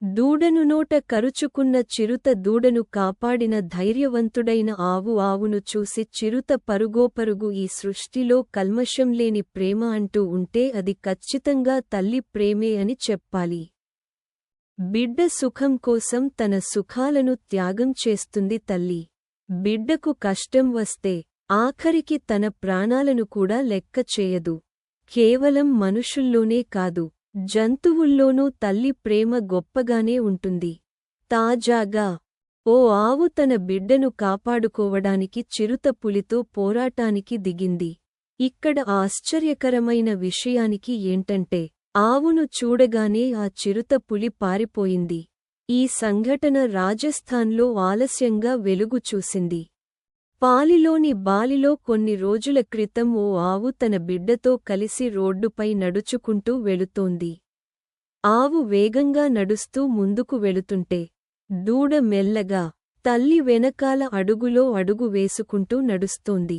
దూడను నోట కరుచుకున్న చిరుత దూడను కాపాడిన ధైర్యవంతుడైన ఆవును చూసి చిరుత పరుగోపరుగు ఈ సృష్టిలో కల్మషం లేని ప్రేమ అంటూ ఉంటే అది ఖచ్చితంగా తల్లి ప్రేమే అని చెప్పాలి. బిడ్డ సుఖం కోసం తన సుఖాలను త్యాగం చేస్తుంది తల్లి. బిడ్డకు కష్టం వస్తే ఆఖరికి తన ప్రాణాలను కూడా లెక్క చేయదు. కేవలం మనుషుల్లోనే కాదు, జంతువుల్లోనూ తల్లి ప్రేమ గొప్పగానే ఉంటుంది. తాజాగా ఓ ఆవు తన బిడ్డను కాపాడుకోవడానికి చిరుతపులితో పోరాటానికి దిగింది. ఇక్కడ ఆశ్చర్యకరమైన విషయానికి ఏంటంటే, ఆవును చూడగానే ఆ చిరుతపులి పారిపోయింది. ఈ సంఘటన రాజస్థాన్లో ఆలస్యంగా వెలుగు చూసింది. పాలిలోని బాలిలో కొన్ని రోజుల క్రితం ఓ ఆవు తన బిడ్డతో కలిసి రోడ్డుపై నడుచుకుంటూ వెళుతోంది. ఆవు వేగంగా నడుస్తూ ముందుకు వెళుతుంటే, దూడ మెల్లగా తల్లి వెనకాల అడుగులో అడుగు వేసుకుంటూ నడుస్తోంది.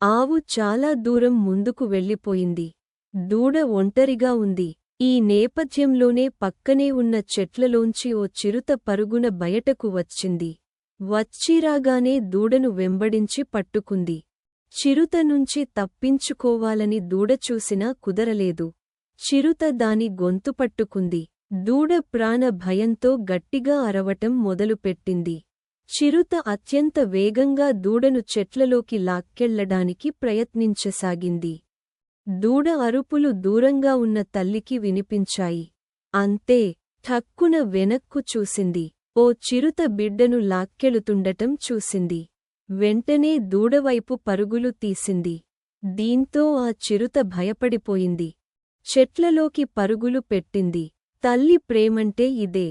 ఆవు చాలా దూరం ముందుకు వెళ్ళిపోయింది. దూడ ఒంటరిగా ఉంది. ఈ నేపథ్యంలోనే పక్కనే ఉన్న చెట్లలోంచి ఓ చిరుత పరుగున బయటకు వచ్చింది. వచ్చిరాగానే దూడను వెంబడించి పట్టుకుంది. చిరుత నుంచి తప్పించుకోవాలని దూడ చూసినా కుదరలేదు. చిరుత దాని గొంతు పట్టుకుంది. దూడ ప్రాణ భయంతో గట్టిగా అరవటం మొదలుపెట్టింది. చిరుత అత్యంత వేగంగా దూడను చెట్లలోకి లాక్కెళ్లడానికి ప్రయత్నించసాగింది. దూడ అరుపులు దూరంగా ఉన్న తల్లికి వినిపించాయి. అంతే, ఠక్కున వెనక్కు చూసింది. ఓ చిరుత బిడ్డను లాక్కెళుతుండటం చూసింది. వెంటనే దూడవైపు పరుగులు తీసింది. దీంతో ఆ చిరుత భయపడిపోయింది. చెట్లలోకి పరుగులు పెట్టింది. తల్లి ప్రేమంటే ఇదే.